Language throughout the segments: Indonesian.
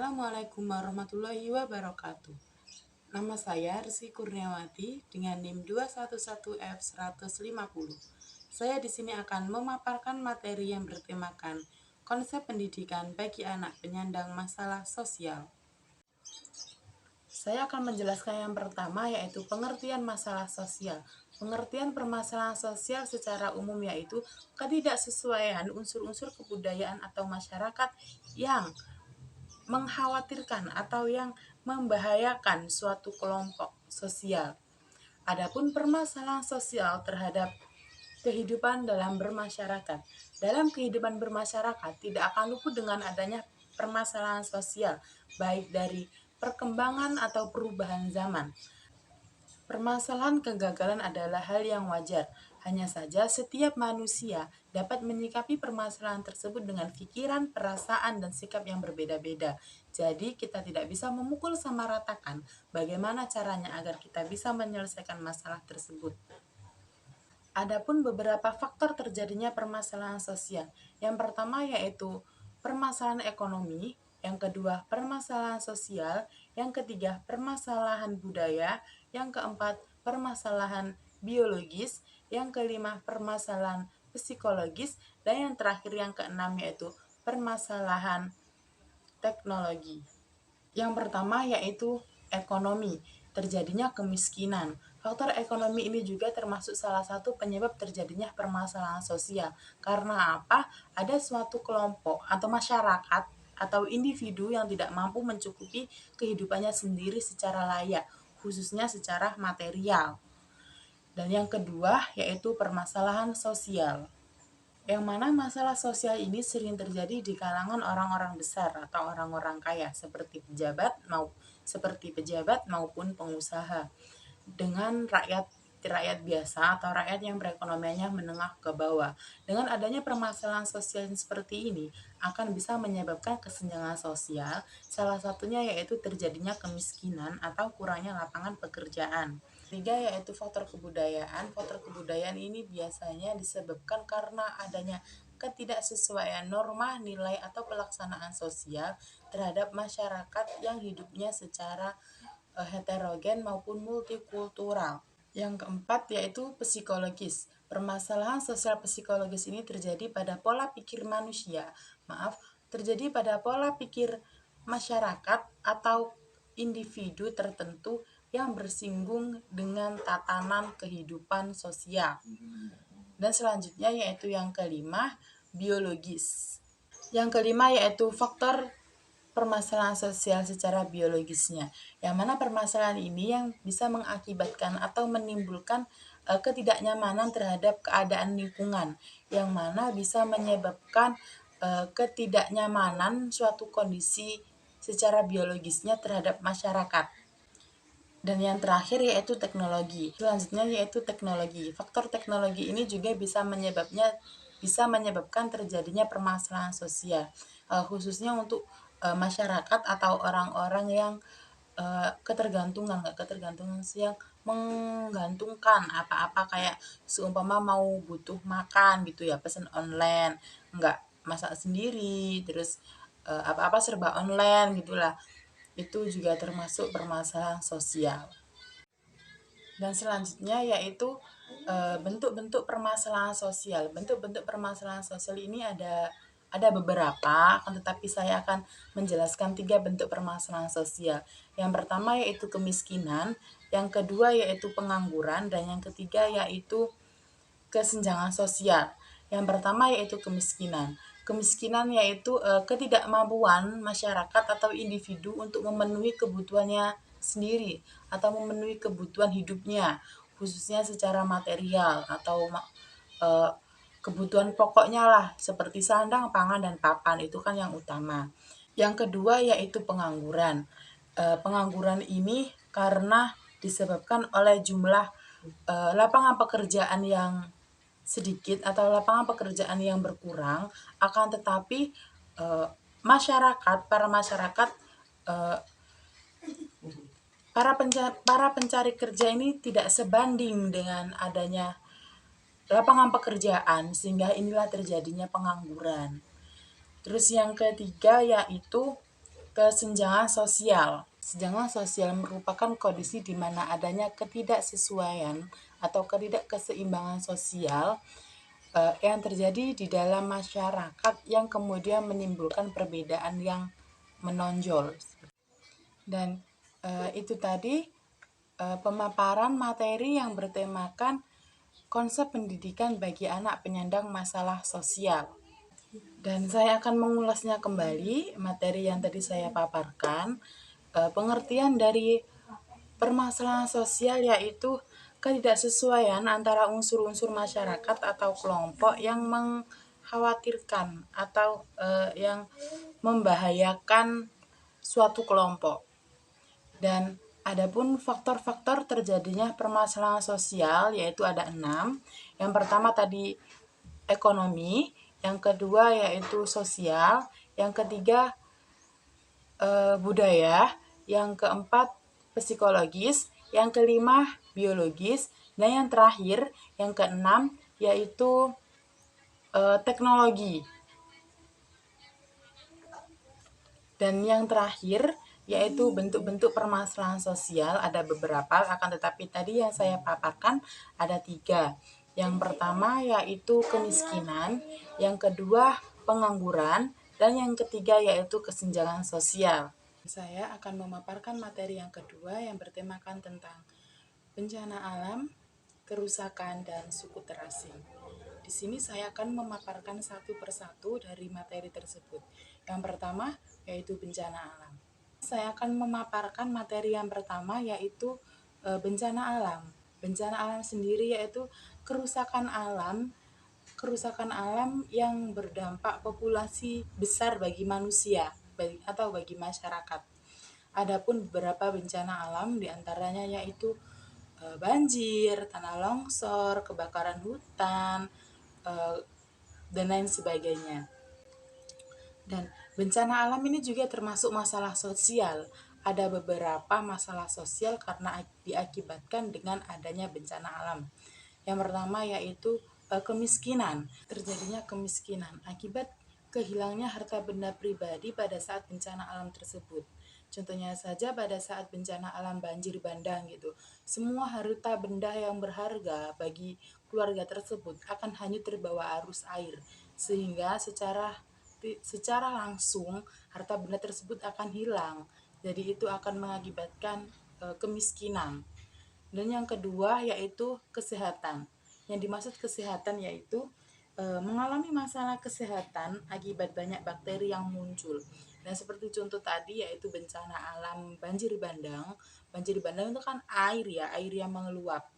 Assalamualaikum warahmatullahi wabarakatuh. Nama saya Rizky Kurniawati dengan NIM 211F150. Saya di sini akan memaparkan materi yang bertemakan konsep pendidikan bagi anak penyandang masalah sosial. Saya akan menjelaskan yang pertama yaitu pengertian masalah sosial. Pengertian permasalahan sosial secara umum yaitu ketidaksesuaian unsur-unsur kebudayaan atau masyarakat yang mengkhawatirkan atau yang membahayakan suatu kelompok sosial. Adapun permasalahan sosial terhadap kehidupan dalam bermasyarakat. Dalam kehidupan bermasyarakat tidak akan luput dengan adanya permasalahan sosial, baik dari perkembangan atau perubahan zaman. Permasalahan kegagalan adalah hal yang wajar. Hanya saja setiap manusia dapat menyikapi permasalahan tersebut dengan pikiran, perasaan, dan sikap yang berbeda-beda. Jadi kita tidak bisa memukul sama ratakan bagaimana caranya agar kita bisa menyelesaikan masalah tersebut. Adapun beberapa faktor terjadinya permasalahan sosial. Yang pertama yaitu permasalahan ekonomi, yang kedua permasalahan sosial, yang ketiga permasalahan budaya, yang keempat permasalahan biologis, yang kelima permasalahan psikologis, dan yang terakhir yang keenam yaitu permasalahan teknologi. Yang pertama yaitu ekonomi, terjadinya kemiskinan. Faktor ekonomi ini juga termasuk salah satu penyebab terjadinya permasalahan sosial. Karena apa? Ada suatu kelompok atau masyarakat atau individu yang tidak mampu mencukupi kehidupannya sendiri secara layak, khususnya secara material. Dan yang kedua yaitu permasalahan sosial. Yang mana masalah sosial ini sering terjadi di kalangan orang-orang besar atau orang-orang kaya seperti pejabat maupun pengusaha dengan rakyat biasa atau rakyat yang perekonomiannya menengah ke bawah. Dengan adanya permasalahan sosial seperti ini akan bisa menyebabkan kesenjangan sosial, salah satunya yaitu terjadinya kemiskinan atau kurangnya lapangan pekerjaan. Ketiga yaitu faktor kebudayaan. Faktor kebudayaan ini biasanya disebabkan karena adanya ketidaksesuaian norma, nilai, atau pelaksanaan sosial terhadap masyarakat yang hidupnya secara heterogen maupun multikultural. Yang keempat yaitu psikologis. Permasalahan sosial psikologis ini terjadi pada pola pikir terjadi pada pola pikir masyarakat atau individu tertentu yang bersinggung dengan tatanan kehidupan sosial. Dan selanjutnya yaitu yang kelima, biologis. Yang kelima yaitu faktor permasalahan sosial secara biologisnya, yang mana permasalahan ini yang bisa mengakibatkan atau menimbulkan ketidaknyamanan terhadap keadaan lingkungan, yang mana bisa menyebabkan ketidaknyamanan suatu kondisi secara biologisnya terhadap masyarakat. Dan yang terakhir yaitu teknologi. Selanjutnya yaitu teknologi. Faktor teknologi ini juga bisa menyebabkan terjadinya permasalahan sosial, khususnya untuk masyarakat atau orang-orang yang ketergantungan yang menggantungkan apa-apa, kayak seumpama mau butuh makan gitu ya, pesan online, nggak masak sendiri, terus apa-apa serba online gitulah. Itu juga termasuk permasalahan sosial. Dan selanjutnya yaitu bentuk-bentuk permasalahan sosial. Bentuk-bentuk permasalahan sosial ini ada beberapa, tetapi saya akan menjelaskan 3 bentuk permasalahan sosial. Yang pertama yaitu kemiskinan, yang kedua yaitu pengangguran, dan yang ketiga yaitu kesenjangan sosial. Yang pertama yaitu kemiskinan. Kemiskinan yaitu ketidakmampuan masyarakat atau individu untuk memenuhi kebutuhannya sendiri atau memenuhi kebutuhan hidupnya, khususnya secara material atau kebutuhan pokoknya lah, seperti sandang, pangan, dan papan, itu kan yang utama. Yang kedua yaitu pengangguran. Pengangguran ini karena disebabkan oleh jumlah lapangan pekerjaan yang sedikit atau lapangan pekerjaan yang berkurang, akan tetapi para masyarakat para pencari kerja ini tidak sebanding dengan adanya lapangan pekerjaan, sehingga inilah terjadinya pengangguran. Terus yang ketiga yaitu Kesenjangan sosial. Kesenjangan sosial merupakan kondisi di mana adanya ketidaksesuaian atau ketidakkeseimbangan sosial yang terjadi di dalam masyarakat yang kemudian menimbulkan perbedaan yang menonjol. Dan itu tadi pemaparan materi yang bertemakan konsep pendidikan bagi anak penyandang masalah sosial. Dan saya akan mengulasnya kembali materi yang tadi saya paparkan. Pengertian dari permasalahan sosial yaitu ketidaksesuaian antara unsur-unsur masyarakat atau kelompok yang mengkhawatirkan atau yang membahayakan suatu kelompok. Dan adapun faktor-faktor terjadinya permasalahan sosial yaitu ada 6. Yang pertama tadi ekonomi, yang kedua yaitu sosial, yang ketiga budaya, yang keempat psikologis, yang kelima biologis, dan yang terakhir yang keenam yaitu teknologi. Dan yang terakhir yaitu bentuk-bentuk permasalahan sosial ada beberapa, akan tetapi tadi yang saya paparkan ada 3. Yang pertama yaitu kemiskinan, yang kedua pengangguran, dan yang ketiga yaitu kesenjangan sosial. Saya akan memaparkan materi yang kedua yang bertemakan tentang bencana alam, kerusakan, dan suku terasing. Di sini saya akan memaparkan satu persatu dari materi tersebut. Yang pertama yaitu bencana alam. Saya akan memaparkan materi yang pertama yaitu bencana alam. Bencana alam sendiri yaitu kerusakan alam yang berdampak populasi besar bagi manusia atau bagi masyarakat. Adapun beberapa bencana alam diantaranya yaitu banjir, tanah longsor, kebakaran hutan, dan lain sebagainya. Dan bencana alam ini juga termasuk masalah sosial. Ada beberapa masalah sosial karena diakibatkan dengan adanya bencana alam. Yang pertama yaitu kemiskinan. Terjadinya kemiskinan akibat kehilangnya harta benda pribadi pada saat bencana alam tersebut. Contohnya saja pada saat bencana alam banjir bandang gitu. Semua harta benda yang berharga bagi keluarga tersebut akan hanyut terbawa arus air. Sehingga secara langsung harta benda tersebut akan hilang. Jadi itu akan mengakibatkan kemiskinan. Dan yang kedua yaitu kesehatan. Yang dimaksud kesehatan yaitu mengalami masalah kesehatan akibat banyak bakteri yang muncul. Dan seperti contoh tadi yaitu bencana alam banjir bandang. Banjir bandang itu kan air ya, air yang mengeluap.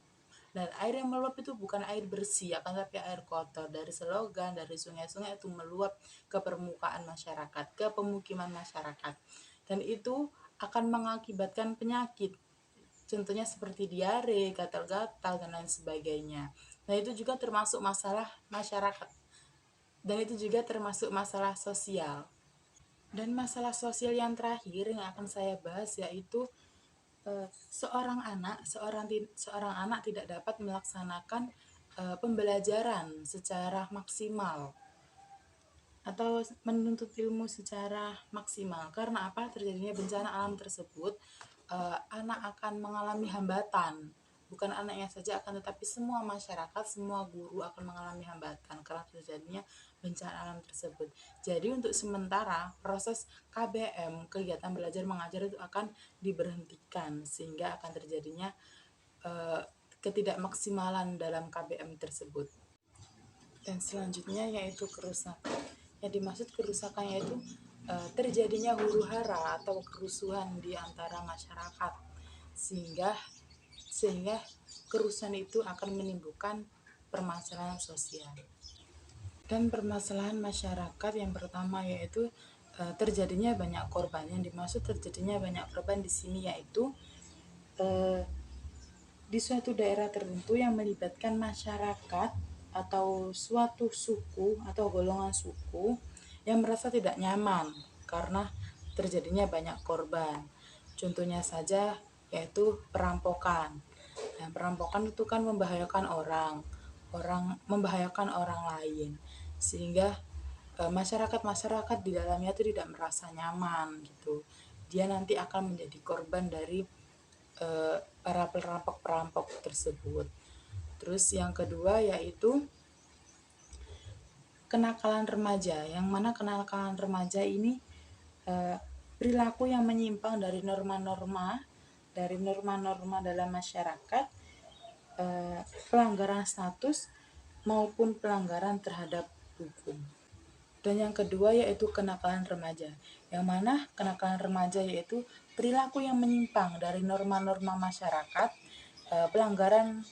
Dan air yang meluap itu bukan air bersih, akan tapi air kotor dari selogan, dari sungai-sungai itu meluap ke permukaan masyarakat, ke pemukiman masyarakat. Dan itu akan mengakibatkan penyakit. Contohnya seperti diare, gatal-gatal, dan lain sebagainya. Nah, itu juga termasuk masalah masyarakat. Dan itu juga termasuk masalah sosial. Dan masalah sosial yang terakhir yang akan saya bahas yaitu seorang anak tidak dapat melaksanakan pembelajaran secara maksimal atau menuntut ilmu secara maksimal. Karena apa? Terjadinya bencana alam tersebut, anak akan mengalami hambatan. Bukan anaknya saja, akan tetapi semua masyarakat, semua guru akan mengalami hambatan karena terjadinya bencana alam tersebut. Jadi untuk sementara proses KBM, kegiatan belajar mengajar itu akan diberhentikan sehingga akan terjadinya ketidakmaksimalan dalam KBM tersebut. Dan selanjutnya yaitu kerusakan. Yang dimaksud kerusakan yaitu terjadinya huru-hara atau kerusuhan di antara masyarakat sehingga kerusuhan itu akan menimbulkan permasalahan sosial. Dan permasalahan masyarakat yang pertama yaitu terjadinya banyak korban. Yang dimaksud terjadinya banyak korban di sini yaitu di suatu daerah tertentu yang melibatkan masyarakat atau suatu suku atau golongan suku yang merasa tidak nyaman karena terjadinya banyak korban. Contohnya saja yaitu perampokan. Dan perampokan itu kan membahayakan orang membahayakan orang lain, sehingga masyarakat di dalamnya itu tidak merasa nyaman gitu. Dia nanti akan menjadi korban dari para perampok-perampok tersebut. Terus yang kedua yaitu kenakalan remaja, yang mana kenakalan remaja ini perilaku yang menyimpang dari norma-norma dalam masyarakat, pelanggaran status maupun pelanggaran terhadap hukum. Dan yang kedua yaitu kenakalan remaja, yang mana kenakalan remaja yaitu perilaku yang menyimpang dari norma-norma masyarakat, pelanggaran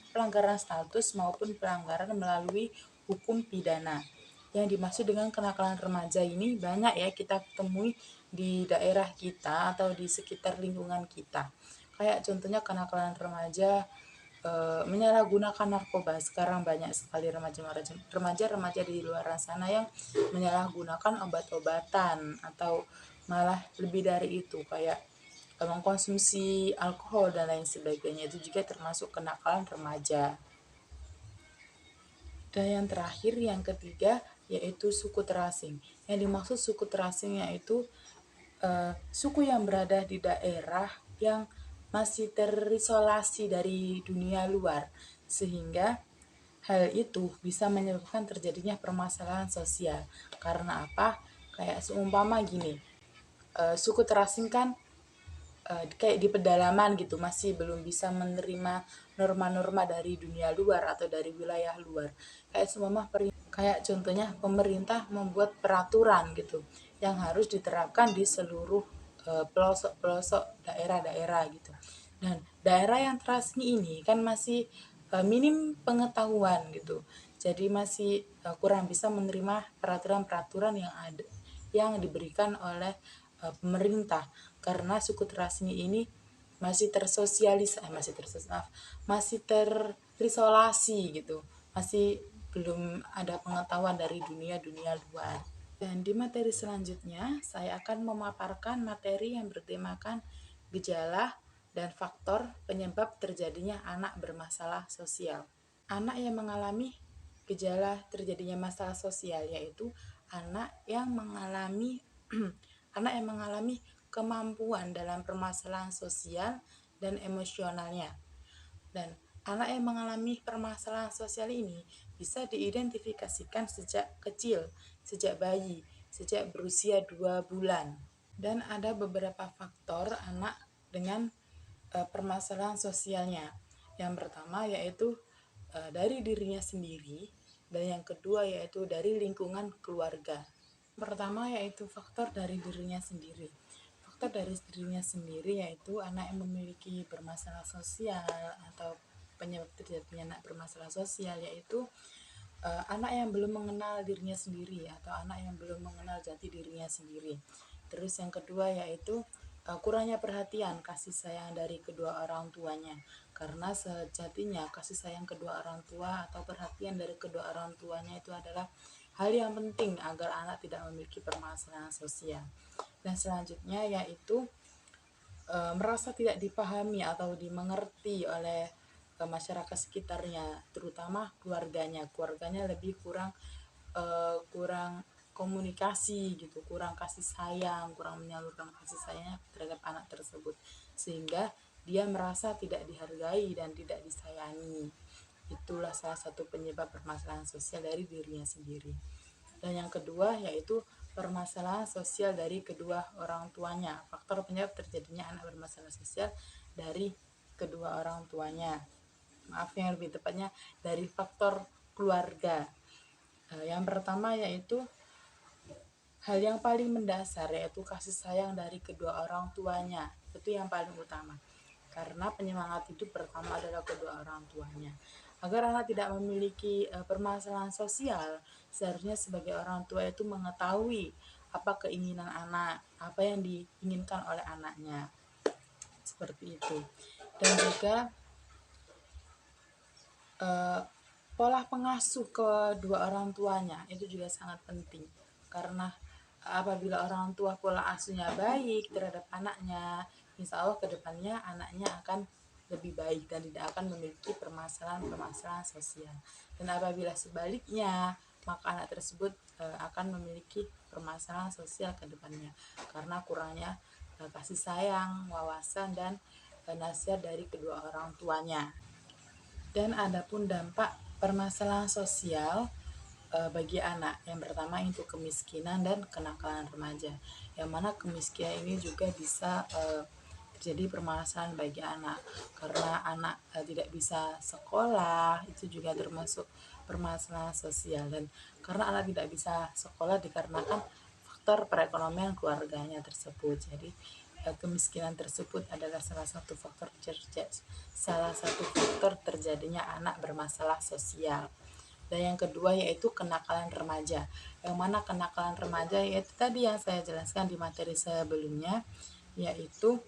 status maupun pelanggaran melalui hukum pidana. Yang dimaksud dengan kenakalan remaja ini banyak ya kita temui di daerah kita atau di sekitar lingkungan kita. Kayak contohnya kenakalan remaja menyalahgunakan narkoba. Sekarang banyak sekali remaja di luar sana yang menyalahgunakan obat-obatan atau malah lebih dari itu, kayak mengkonsumsi alkohol dan lain sebagainya. Itu juga termasuk kenakalan remaja. Dan yang terakhir, yang ketiga, yaitu suku terasing. Yang dimaksud suku terasing yaitu suku yang berada di daerah yang masih terisolasi dari dunia luar, sehingga hal itu bisa menyebabkan terjadinya permasalahan sosial. Karena apa? Kayak seumpama gini, suku terasing kan kayak di pedalaman gitu, masih belum bisa menerima norma-norma dari dunia luar atau dari wilayah luar. Kayak contohnya pemerintah membuat peraturan gitu yang harus diterapkan di seluruh pelosok-pelosok daerah-daerah gitu. Dan daerah yang terasing ini kan masih minim pengetahuan gitu. Jadi masih kurang bisa menerima peraturan-peraturan yang diberikan oleh pemerintah, karena suku terasing ini masih terisolasi gitu, masih belum ada pengetahuan dari dunia luar. Dan di materi selanjutnya saya akan memaparkan materi yang bertemakan gejala dan faktor penyebab terjadinya anak bermasalah sosial. Anak yang mengalami gejala terjadinya masalah sosial yaitu anak yang mengalami anak yang mengalami kemampuan dalam permasalahan sosial dan emosionalnya. Dan anak yang mengalami permasalahan sosial ini bisa diidentifikasikan sejak kecil, sejak bayi, sejak berusia 2 bulan. Dan ada beberapa faktor anak dengan permasalahan sosialnya. Yang pertama yaitu dari dirinya sendiri, dan yang kedua yaitu dari lingkungan keluarga. Pertama yaitu faktor dari dirinya sendiri. Faktor dari dirinya sendiri yaitu anak yang memiliki bermasalah sosial atau penyebab terjadinya anak bermasalah sosial yaitu anak yang belum mengenal dirinya sendiri atau anak yang belum mengenal jati dirinya sendiri. Terus yang kedua yaitu kurangnya perhatian kasih sayang dari kedua orang tuanya, karena sejatinya kasih sayang kedua orang tua atau perhatian dari kedua orang tuanya itu adalah hal yang penting agar anak tidak memiliki permasalahan sosial. Dan selanjutnya yaitu merasa tidak dipahami atau dimengerti oleh masyarakat sekitarnya, terutama keluarganya lebih kurang komunikasi gitu, kurang kasih sayang, kurang menyalurkan kasih sayang terhadap anak tersebut, sehingga dia merasa tidak dihargai dan tidak disayangi. Itulah salah satu penyebab permasalahan sosial dari dirinya sendiri. Dan yang kedua yaitu permasalahan sosial dari kedua orang tuanya. Faktor penyebab terjadinya anak bermasalah sosial dari kedua orang tuanya. Maaf, yang lebih tepatnya dari faktor keluarga. Yang pertama yaitu hal yang paling mendasar yaitu kasih sayang dari kedua orang tuanya. Itu yang paling utama. Karena penyemangat hidup pertama adalah kedua orang tuanya. Agar anak tidak memiliki permasalahan sosial, seharusnya sebagai orang tua itu mengetahui apa keinginan anak, apa yang diinginkan oleh anaknya. Seperti itu. Dan juga pola pengasuh kedua orang tuanya itu juga sangat penting, karena apabila orang tua pola asuhnya baik terhadap anaknya, insya Allah kedepannya anaknya akan lebih baik dan tidak akan memiliki permasalahan sosial. Dan apabila sebaliknya, maka anak tersebut akan memiliki permasalahan sosial ke depannya karena kurangnya kasih sayang, wawasan, dan nasihat dari kedua orang tuanya. Dan adapun dampak permasalahan sosial bagi anak, yang pertama itu kemiskinan dan kenakalan remaja, yang mana kemiskinan ini juga bisa terjadi permasalahan bagi anak karena anak tidak bisa sekolah, itu juga termasuk permasalahan sosial. Dan karena anak tidak bisa sekolah dikarenakan faktor perekonomian keluarganya tersebut, jadi kemiskinan tersebut adalah salah satu faktor terjadinya anak bermasalah sosial. Dan yang kedua yaitu kenakalan remaja, yang mana kenakalan remaja yaitu tadi yang saya jelaskan di materi sebelumnya, yaitu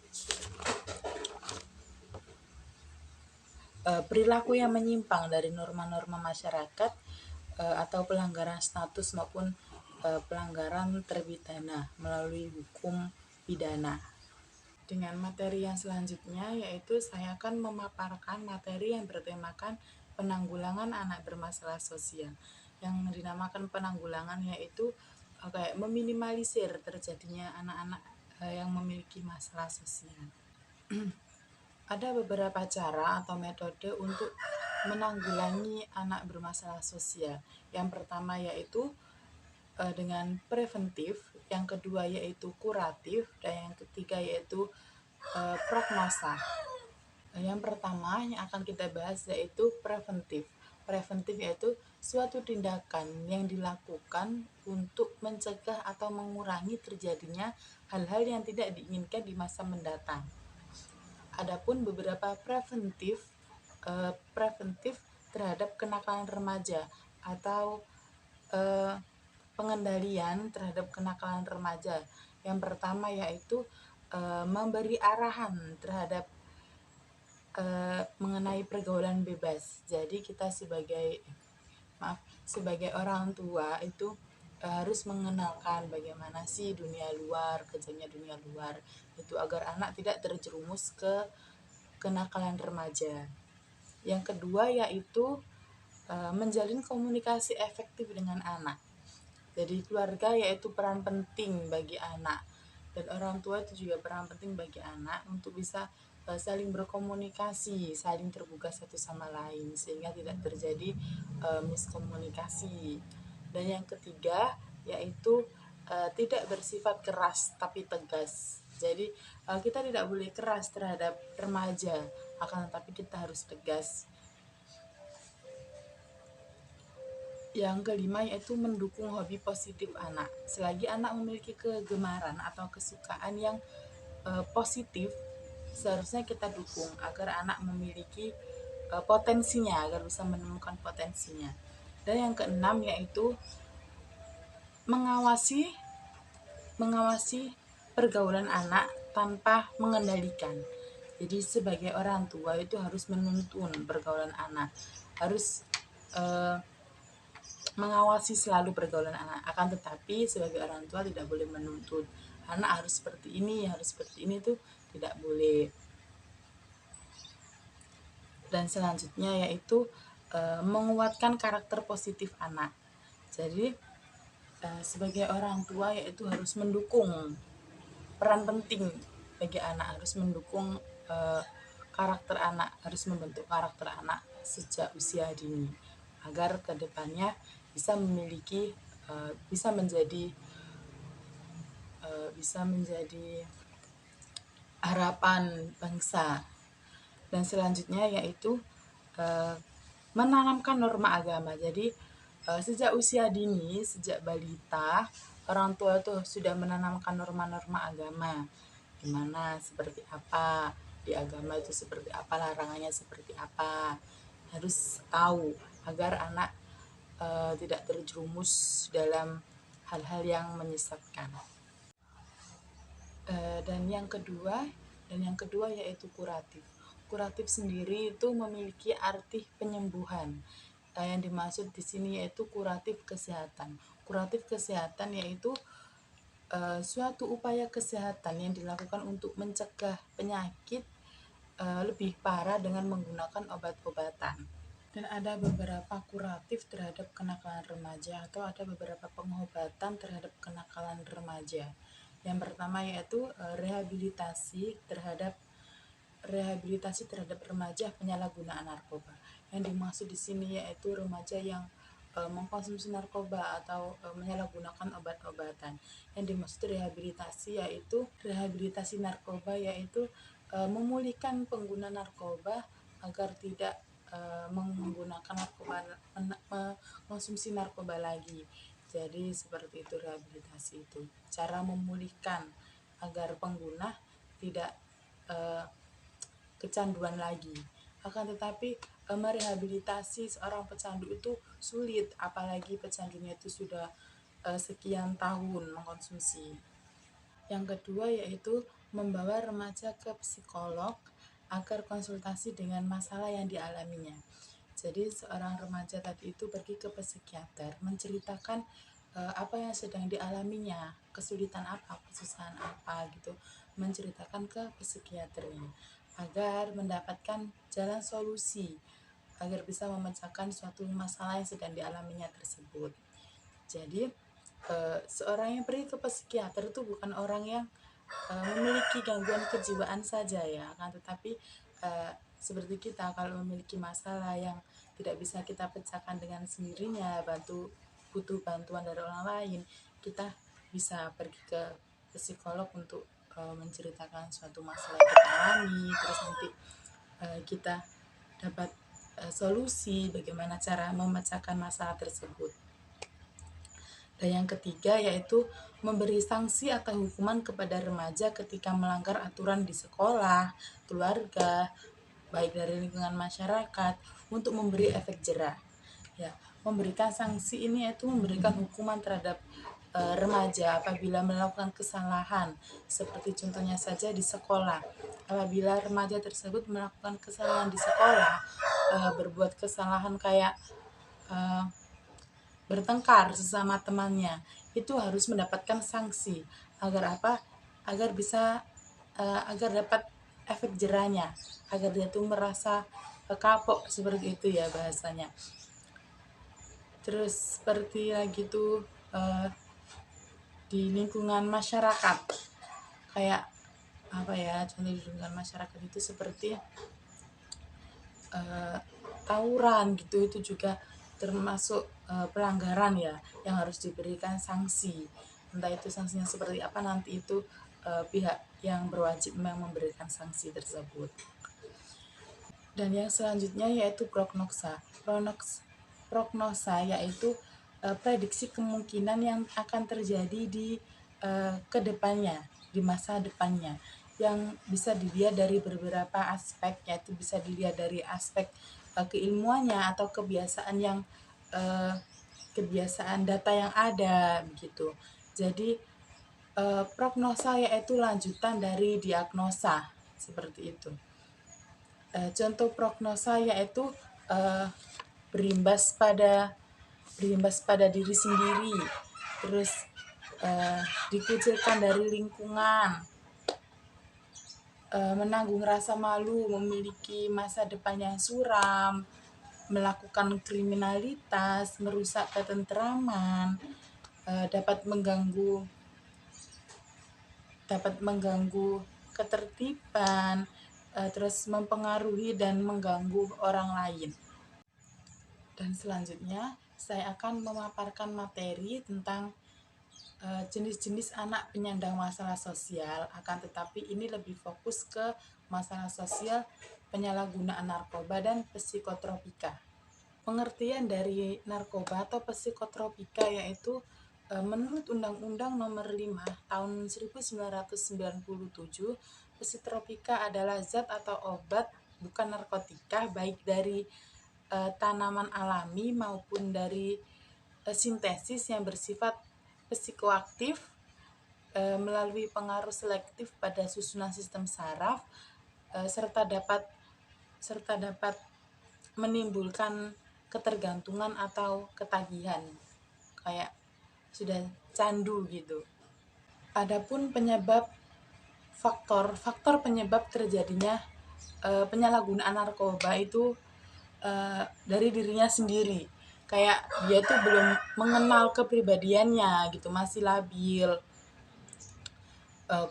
perilaku yang menyimpang dari norma-norma masyarakat atau pelanggaran status maupun pelanggaran terbitana melalui hukum pidana. Dengan materi yang selanjutnya yaitu saya akan memaparkan materi yang bertemakan penanggulangan anak bermasalah sosial. Yang dinamakan penanggulangan yaitu kayak meminimalisir terjadinya anak-anak yang memiliki masalah sosial. Ada beberapa cara atau metode untuk menanggulangi anak bermasalah sosial. Yang pertama yaitu dengan preventif, yang kedua yaitu kuratif, dan yang ketiga yaitu prognosa. Yang pertama yang akan kita bahas yaitu preventif. Preventif yaitu suatu tindakan yang dilakukan untuk mencegah atau mengurangi terjadinya hal-hal yang tidak diinginkan di masa mendatang. Adapun beberapa preventif terhadap kenakalan remaja atau pengendalian terhadap kenakalan remaja. Yang pertama yaitu memberi arahan terhadap mengenai pergaulan bebas. Jadi kita sebagai orang tua itu harus mengenalkan bagaimana sih dunia luar, kejamnya dunia luar, itu agar anak tidak terjerumus ke kenakalan remaja. Yang kedua yaitu menjalin komunikasi efektif dengan anak. Jadi keluarga yaitu peran penting bagi anak, dan orang tua itu juga peran penting bagi anak untuk bisa saling berkomunikasi, saling terbuka satu sama lain sehingga tidak terjadi miskomunikasi. Dan yang ketiga yaitu tidak bersifat keras tapi tegas. Jadi kita tidak boleh keras terhadap remaja, akan tetapi kita harus tegas. Yang kelima yaitu mendukung hobi positif anak. Selagi anak memiliki kegemaran atau kesukaan yang positif, seharusnya kita dukung agar anak memiliki potensinya, agar bisa menemukan potensinya. Dan yang keenam yaitu mengawasi pergaulan anak tanpa mengendalikan. Jadi sebagai orang tua itu harus menuntun pergaulan anak, harus mengawasi selalu pergaulan anak. Akan tetapi sebagai orang tua tidak boleh menuntut anak harus seperti ini, itu tidak boleh. Dan selanjutnya yaitu menguatkan karakter positif anak. Jadi sebagai orang tua yaitu harus mendukung, peran penting bagi anak, harus mendukung karakter anak, harus membentuk karakter anak sejak usia dini agar kedepannya bisa memiliki bisa menjadi harapan bangsa. Dan selanjutnya yaitu menanamkan norma agama. Jadi sejak usia dini, sejak balita, orang tua itu sudah menanamkan norma-norma agama. Gimana, seperti apa, di agama itu seperti apa, larangannya seperti apa. Harus tahu agar anak tidak terjerumus dalam hal-hal yang menyesatkan. Dan yang kedua yaitu kuratif. Kuratif sendiri itu memiliki arti penyembuhan. Yang dimaksud di sini yaitu kuratif kesehatan. Kuratif kesehatan yaitu suatu upaya kesehatan yang dilakukan untuk mencegah penyakit lebih parah dengan menggunakan obat-obatan. Dan ada beberapa kuratif terhadap kenakalan remaja atau ada beberapa pengobatan terhadap kenakalan remaja. Yang pertama yaitu rehabilitasi terhadap remaja penyalahgunaan narkoba. Yang dimaksud di sini yaitu remaja yang mengkonsumsi narkoba atau menyalahgunakan obat-obatan. Yang dimaksud rehabilitasi narkoba yaitu memulihkan pengguna narkoba agar tidak menggunakan mengkonsumsi narkoba lagi. Jadi seperti itu rehabilitasi itu. Cara memulihkan agar pengguna tidak kecanduan lagi. Akan tetapi merehabilitasi seorang pecandu itu sulit, apalagi pecandunya itu sudah sekian tahun mengkonsumsi. Yang kedua yaitu membawa remaja ke psikolog agar konsultasi dengan masalah yang dialaminya. Jadi seorang remaja tadi itu pergi ke psikiater menceritakan apa yang sedang dialaminya, kesulitan apa, kesusahan apa gitu, menceritakan ke psikiaternya agar mendapatkan jalan solusi agar bisa memecahkan suatu masalah yang sedang dialaminya tersebut. Jadi seorang yang pergi ke psikiater itu bukan orang yang memiliki gangguan kejiwaan saja ya, kan, tetapi seperti kita kalau memiliki masalah yang tidak bisa kita pecahkan dengan sendirinya, butuh bantuan dari orang lain, kita bisa pergi ke psikolog untuk menceritakan suatu masalah yang kita alami, terus nanti kita dapat solusi bagaimana cara memecahkan masalah tersebut. Dan yang ketiga yaitu memberi sanksi atau hukuman kepada remaja ketika melanggar aturan di sekolah, keluarga, baik dari lingkungan masyarakat untuk memberi efek jera. Ya, memberikan sanksi ini yaitu memberikan hukuman terhadap remaja apabila melakukan kesalahan, seperti contohnya saja di sekolah. Apabila remaja tersebut melakukan kesalahan di sekolah, berbuat kesalahan kayak bertengkar sesama temannya, itu harus mendapatkan sanksi agar apa? Agar bisa agar dapat efek jerahnya, agar dia tuh merasa kapok, seperti itu ya bahasanya. Terus seperti lagi tuh di lingkungan masyarakat, kayak apa ya, contoh di lingkungan masyarakat itu seperti tawuran gitu, itu juga termasuk pelanggaran ya, yang harus diberikan sanksi. Entah itu sanksinya seperti apa, nanti itu pihak yang berwajib memang memberikan sanksi tersebut. Dan yang selanjutnya yaitu prognosa. Prognosa yaitu prediksi kemungkinan yang akan terjadi di kedepannya, di masa depannya, yang bisa dilihat dari beberapa aspek, yaitu bisa dilihat dari aspek keilmuannya atau kebiasaan data yang ada begitu. Jadi prognosa yaitu lanjutan dari diagnosa, seperti itu. Contoh prognosa yaitu berimbas pada diri sendiri, terus dikucilkan dari lingkungan, menanggung rasa malu, memiliki masa depan yang suram, melakukan kriminalitas, merusak ketentraman, dapat mengganggu ketertiban, terus mempengaruhi dan mengganggu orang lain. Dan selanjutnya saya akan memaparkan materi tentang jenis-jenis anak penyandang masalah sosial, akan tetapi ini lebih fokus ke masalah sosial penyalahgunaan narkoba dan psikotropika. Pengertian dari narkoba atau psikotropika yaitu menurut Undang-Undang Nomor 5 Tahun 1997, psikotropika adalah zat atau obat bukan narkotika, baik dari tanaman alami maupun dari sintesis yang bersifat psikoaktif melalui pengaruh selektif pada susunan sistem saraf, serta dapat menimbulkan ketergantungan atau ketagihan, kayak sudah candu gitu. Adapun faktor penyebab terjadinya penyalahgunaan narkoba itu dari dirinya sendiri. Kayak dia tuh belum mengenal kepribadiannya gitu, masih labil,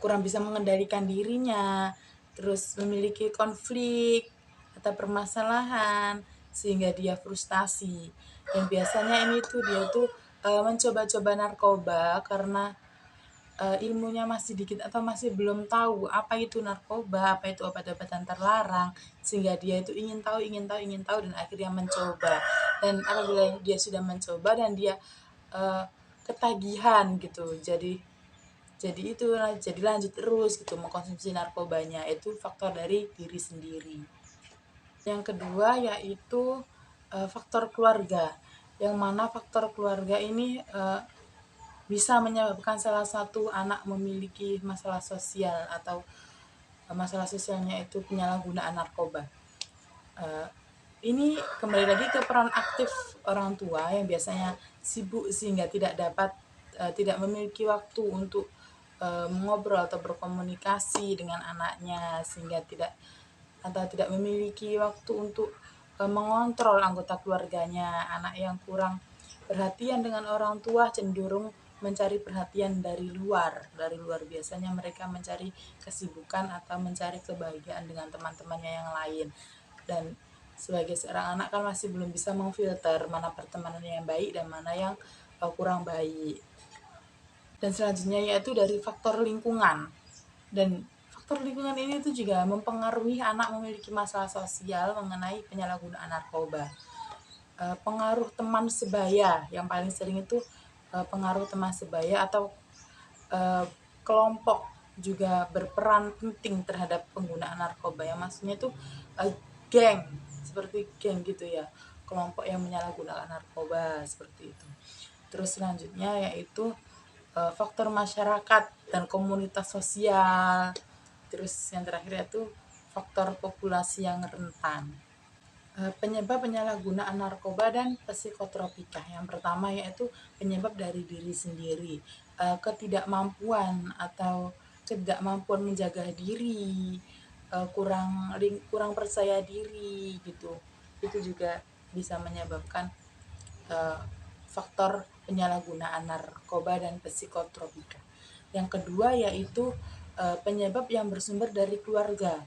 kurang bisa mengendalikan dirinya, terus memiliki konflik atau permasalahan sehingga dia frustasi. Dan biasanya ini tuh dia tuh mencoba-coba narkoba karena ilmunya masih dikit atau masih belum tahu apa itu narkoba, apa itu obat-obatan terlarang, sehingga dia itu ingin tahu dan akhirnya mencoba. Dan apabila dia sudah mencoba dan dia uh, ketagihan gitu, jadi lanjut terus gitu mengkonsumsi narkobanya, itu faktor dari diri sendiri. Yang kedua yaitu faktor keluarga, yang mana faktor keluarga ini bisa menyebabkan salah satu anak memiliki masalah sosial atau masalah sosialnya itu penyalahgunaan narkoba. Uh, ini kembali lagi ke peran aktif orang tua yang biasanya sibuk sehingga tidak memiliki waktu untuk mengobrol atau berkomunikasi dengan anaknya, sehingga tidak memiliki waktu untuk mengontrol anggota keluarganya. Anak yang kurang perhatian dengan orang tua cenderung mencari perhatian dari luar biasanya mereka mencari kesibukan atau mencari kebahagiaan dengan teman-temannya yang lain. Dan sebagai seorang anak kan masih belum bisa memfilter mana pertemanan yang baik dan mana yang kurang baik. Dan selanjutnya yaitu dari faktor lingkungan. Dan faktor lingkungan ini tuh juga mempengaruhi anak memiliki masalah sosial mengenai penyalahgunaan narkoba. Pengaruh teman sebaya yang paling sering itu pengaruh teman sebaya atau kelompok juga berperan penting terhadap penggunaan narkoba. Yang maksudnya itu geng, seperti geng gitu ya, kelompok yang menyalahgunakan narkoba seperti itu. Terus selanjutnya yaitu faktor masyarakat dan komunitas sosial. Terus yang terakhir yaitu faktor populasi yang rentan. Penyebab penyalahgunaan narkoba dan psikotropika. Yang pertama yaitu penyebab dari diri sendiri, ketidakmampuan menjaga diri, kurang percaya diri gitu. Itu juga bisa menyebabkan faktor penyalahgunaan narkoba dan psikotropika. Yang kedua yaitu penyebab yang bersumber dari keluarga,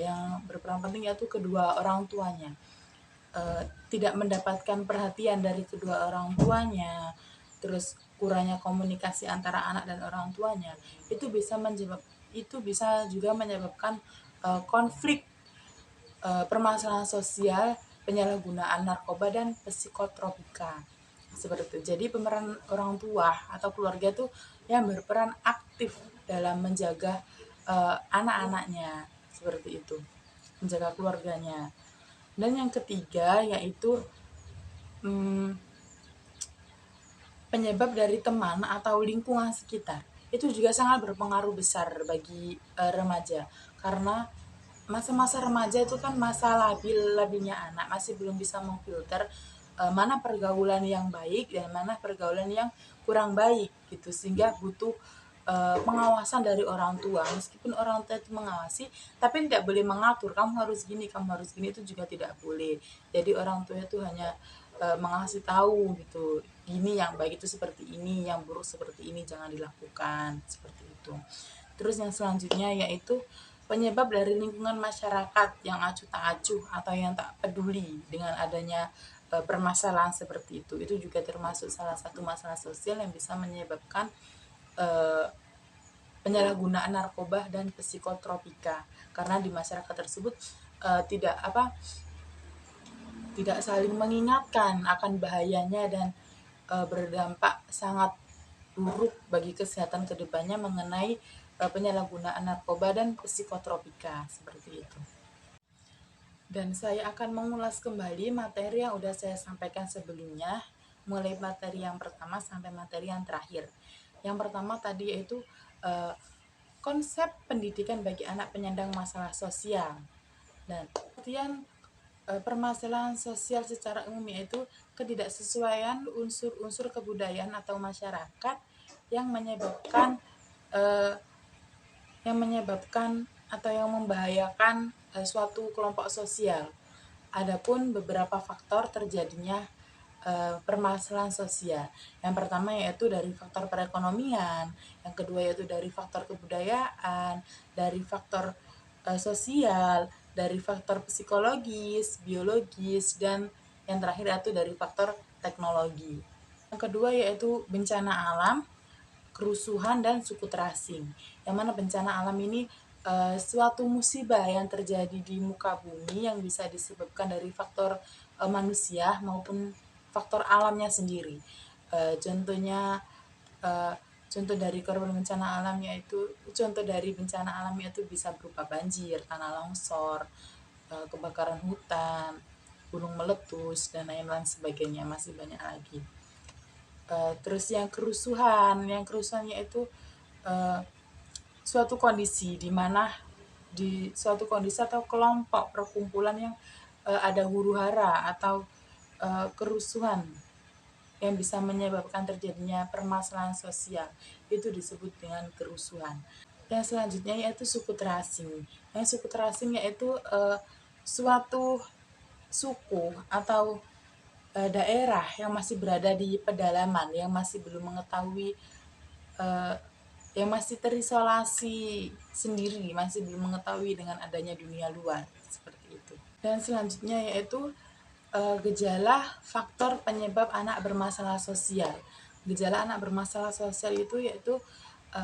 yang berperan penting yaitu kedua orang tuanya. Tidak mendapatkan perhatian dari kedua orang tuanya, terus kurangnya komunikasi antara anak dan orang tuanya, itu bisa juga menyebabkan konflik, permasalahan sosial, penyalahgunaan narkoba dan psikotropika seperti itu. Jadi pemeran orang tua atau keluarga tuh yang berperan aktif dalam menjaga anak-anaknya seperti itu, menjaga keluarganya. Dan yang ketiga yaitu penyebab dari teman atau lingkungan sekitar. Itu juga sangat berpengaruh besar bagi remaja, karena masa-masa remaja itu kan masa labilnya anak, masih belum bisa memfilter mana pergaulan yang baik dan mana pergaulan yang kurang baik gitu, sehingga butuh pengawasan dari orang tua. Meskipun orang tua itu mengawasi, tapi tidak boleh mengatur, kamu harus gini, itu juga tidak boleh. Jadi orang tua itu hanya mengasih tahu gitu, gini yang baik itu seperti ini, yang buruk seperti ini, jangan dilakukan seperti itu. Terus yang selanjutnya yaitu penyebab dari lingkungan masyarakat yang acuh tak acuh atau yang tak peduli dengan adanya permasalahan seperti itu. Itu juga termasuk salah satu masalah sosial yang bisa menyebabkan penyalahgunaan narkoba dan psikotropika, karena di masyarakat tersebut tidak saling mengingatkan akan bahayanya dan berdampak sangat buruk bagi kesehatan kedepannya mengenai penyalahgunaan narkoba dan psikotropika seperti itu. Dan saya akan mengulas kembali materi yang sudah saya sampaikan sebelumnya, mulai materi yang pertama sampai materi yang terakhir. Yang pertama tadi yaitu konsep pendidikan bagi anak penyandang masalah sosial. Dan kemudian permasalahan sosial secara umum yaitu ketidaksesuaian unsur-unsur kebudayaan atau masyarakat yang menyebabkan atau yang membahayakan suatu kelompok sosial. Adapun beberapa faktor terjadinya permasalahan sosial. Yang pertama yaitu dari faktor perekonomian, yang kedua yaitu dari faktor kebudayaan, dari faktor sosial, dari faktor psikologis, biologis, dan yang terakhir yaitu dari faktor teknologi. Yang kedua yaitu bencana alam, kerusuhan, dan suku terasing. Yang mana bencana alam ini suatu musibah yang terjadi di muka bumi yang bisa disebabkan dari faktor manusia maupun faktor alamnya sendiri. Contohnya contoh dari korban bencana alam yaitu contoh dari bencana alam yaitu bisa berupa banjir, tanah longsor, kebakaran hutan, gunung meletus, dan lain-lain sebagainya, masih banyak lagi. Terus yang kerusuhan yaitu suatu kondisi di mana di suatu kondisi atau kelompok perkumpulan yang ada huru-hara atau kerusuhan yang bisa menyebabkan terjadinya permasalahan sosial, itu disebut dengan kerusuhan. Yang selanjutnya yaitu suku terasing. Yang suku terasing yaitu suatu suku atau daerah yang masih berada di pedalaman, yang masih belum mengetahui, yang masih terisolasi sendiri, masih belum mengetahui dengan adanya dunia luar, seperti itu. Dan selanjutnya yaitu gejala faktor penyebab anak bermasalah sosial. Gejala anak bermasalah sosial itu yaitu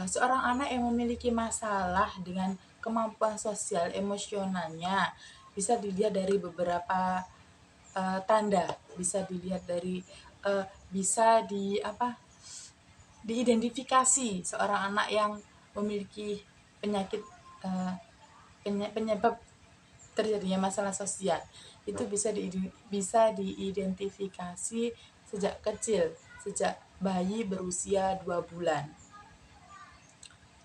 seorang anak yang memiliki masalah dengan kemampuan sosial emosionalnya bisa dilihat dari beberapa tanda, bisa dilihat dari bisa diidentifikasi seorang anak yang memiliki penyakit penyebab terjadinya masalah sosial itu bisa diidentifikasi sejak kecil, sejak bayi berusia 2 bulan.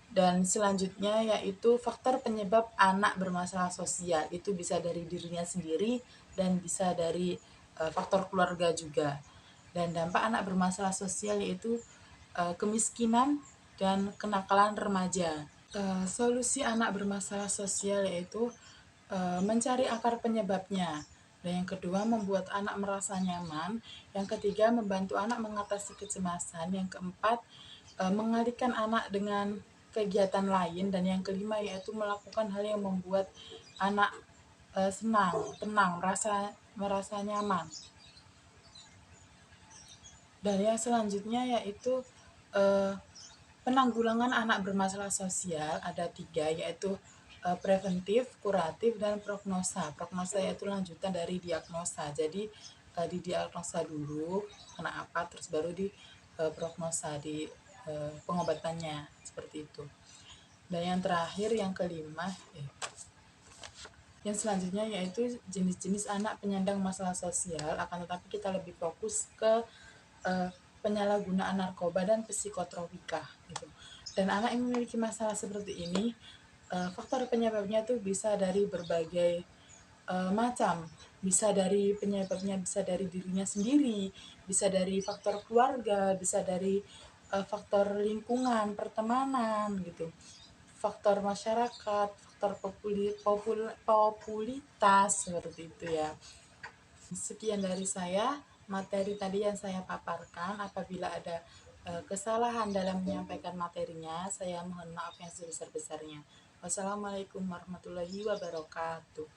Dan selanjutnya yaitu faktor penyebab anak bermasalah sosial, itu bisa dari dirinya sendiri dan bisa dari faktor keluarga juga. Dan dampak anak bermasalah sosial yaitu kemiskinan dan kenakalan remaja. Solusi anak bermasalah sosial yaitu mencari akar penyebabnya. Dan yang kedua, membuat anak merasa nyaman. Yang ketiga, membantu anak mengatasi kecemasan. Yang keempat, mengalihkan anak dengan kegiatan lain. Dan yang kelima, yaitu melakukan hal yang membuat anak senang, tenang, merasa nyaman. Dan yang selanjutnya yaitu penanggulangan anak bermasalah sosial ada 3, yaitu preventif, kuratif, dan prognosa. Prognosa yaitu lanjutan dari diagnosa. Jadi didiagnosa dulu kena apa, terus baru di prognosa, di pengobatannya, seperti itu. Dan yang terakhir, yang kelima, yang selanjutnya yaitu jenis-jenis anak penyandang masalah sosial, akan tetapi kita lebih fokus ke penyalahgunaan narkoba dan psikotropika gitu. Dan anak yang memiliki masalah seperti ini, faktor penyebabnya tuh bisa dari berbagai macam. Bisa dari penyebabnya bisa dari dirinya sendiri, bisa dari faktor keluarga, bisa dari faktor lingkungan, pertemanan gitu. Faktor masyarakat, faktor populitas, seperti itu ya. Sekian dari saya, materi tadi yang saya paparkan. Apabila ada kesalahan dalam menyampaikan materinya, saya mohon maaf yang sebesar-besarnya. Wassalamualaikum warahmatullahi wabarakatuh.